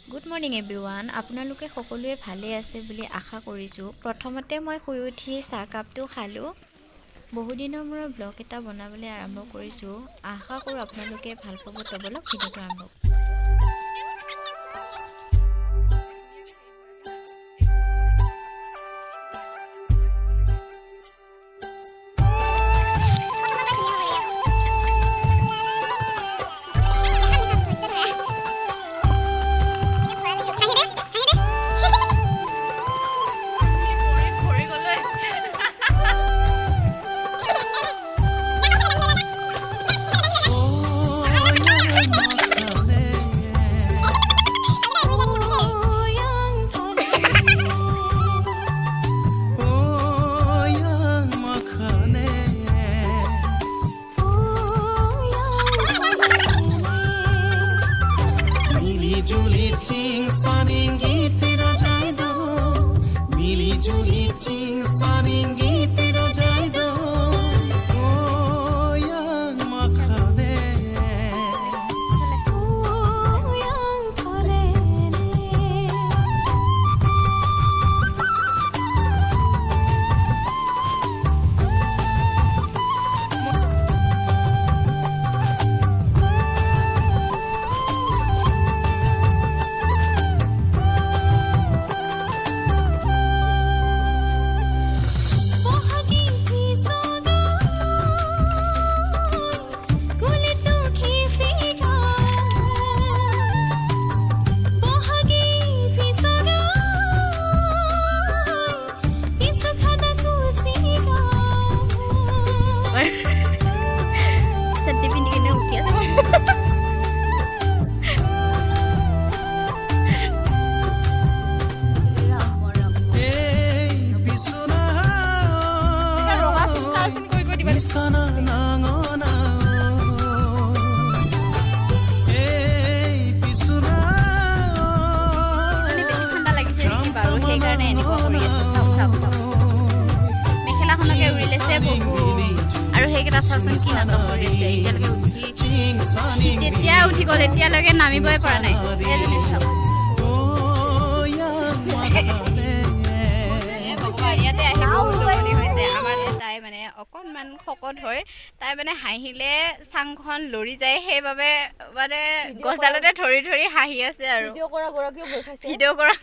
good morning everyone আপোনালোকে সকলোৱে ভালে আছে বুলি আশা কৰিছোঁ প্ৰথমতে মই শুই উঠি চাহকাপটো খালোঁ বহুদিনৰ মূৰত ব্লগ এটা বনাবলৈ আৰম্ভ কৰিছোঁ আশা কৰোঁ আপোনালোকে ভাল পাব তবলক ভিডিঅ'টো আৰম্ভ আৰু সেইকেইটা চাচোন কি নাটক কৰি আছে এতিয়ালৈকে তেতিয়া উঠি গ'ল এতিয়ালৈকে নামিবই পৰা নাই এজনী চাওক ইয়াতে আহিব উজনি হৈছে আমাৰ তাই মানে অকণমান শকত হয় তাই মানে হাঁহিলে চাংখন লৰি যায় সেইবাবে মানে গছডালতে ধৰি ধৰি হাঁহি আছে আৰু ভিডিঅ' কৰা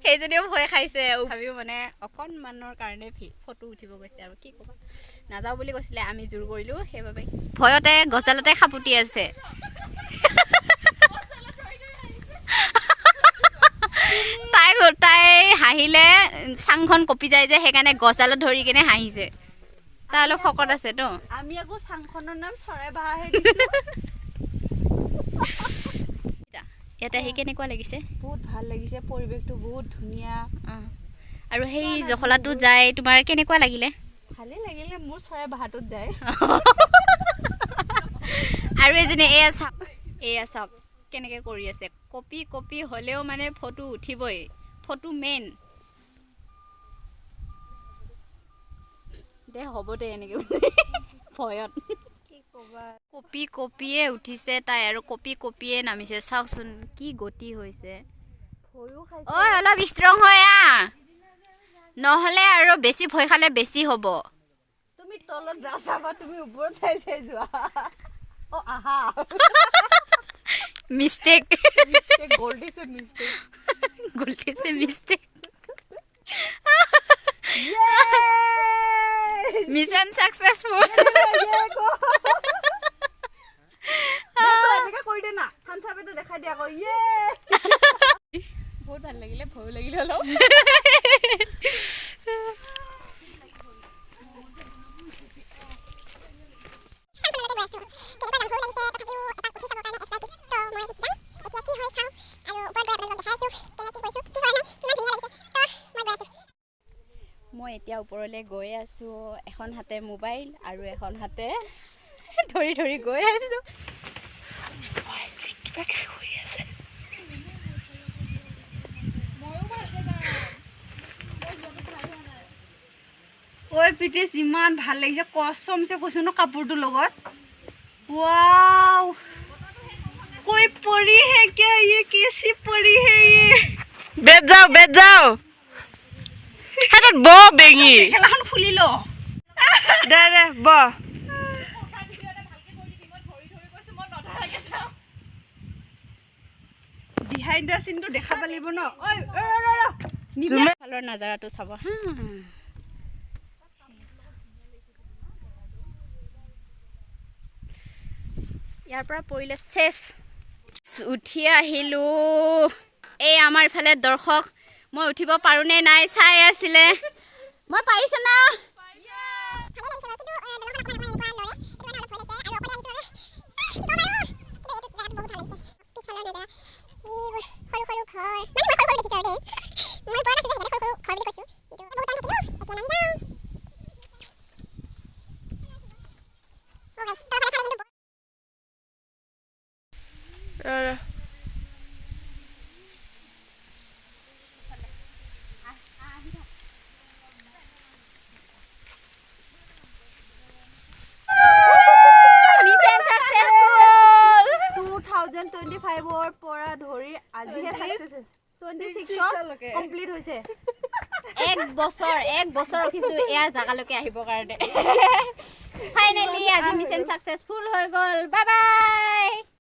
সেইজনীও ভয় খাইছে ভাবিও মানে অকণমানৰ কাৰণে ফটো উঠিব গৈছে আৰু কি ক'বা নাযাওঁ বুলি কৈছিলে আমি জোৰ কৰিলোঁ সেইবাবে ভয়তে গছডালতে সাপুতি আছে তাই হাঁহিলে চাংখন কঁপি যায় যে সেইকাৰণে গছডালত ধৰি কিনে হাঁহিছে তাই অলপ শকত আছে তো আমি আকৌ চাংখনৰ নাম চৰাই বাহাহে দিছোঁ ইয়াতে আহি কেনেকুৱা লাগিছে বহুত ভাল লাগিছে পৰিৱেশটো বহুত ধুনীয়া আৰু সেই জখলাটো যায় তোমাৰ কেনেকুৱা লাগিলে ভালে লাগিলে মোৰ চৰাই বাহাটোত যায় আৰু এজনী এয়া চাওক কেনেকৈ কৰি আছে কপি কপি হ'লেও মানে ফটো উঠিবই ফটো মেইন দে হ'ব দে এনেকৈ ভয়ত কপি কপিয়ে উঠিছে তাই আৰু কপি কপিয়ে নামিছে চাওকচোন কি গতি হৈছে ঐ অলপ ষ্ট্ৰং হয় নহ'লে আৰু বেছি ভয় খালে বেছি হ'ব তুমি তলত নাচাবা তুমি ওপৰত চাই চাই যোৱা অ আহা মিষ্টেক গল্ডিছে মিষ্টেক মিছন সাকসেসফুল এনেকৈ কৰি দে না থান চাপেটো দেখাই দিয়া আকৌ বহুত ভাল লাগিলে ভয়ো লাগিলে অলপ মই এতিয়া ওপৰলৈ গৈ আছোঁ এখন হাতে মোবাইল আৰু এখন হাতে ধৰি ধৰি গৈ আছোঁ ঐ পিটি যিমান ভাল লাগিছে কসমছে কৈছো ন কাপোৰটোৰ লগত ৱাও कोई परी है क्या ये कैसी परी है ये बैठ जाओ हाथत ब बेङी খেলাখন খুলি ল দে ব বিহাইণ্ড দ্য সিনটো দেখাব লাগিব ন ঐ ফালৰ নাজাৰাটো চাব হা ইয়াৰ পৰা পৰিলে চেছ উঠি আহিলো এই আমাৰ ইফালে দৰ্শক মই উঠিব পাৰো নে নাই চাই আছিলে মই পাৰিছো না পৰা ধৰি আজিহে সাকসেস 26 কমপ্লিট হৈছে এক বছৰ ৰখিছো ইয়াৰ জাগালৈকে আহিবৰ কাৰণে ফাইনালি আজি মিছন সাকসেসফুল হৈ গ'ল বাই বাই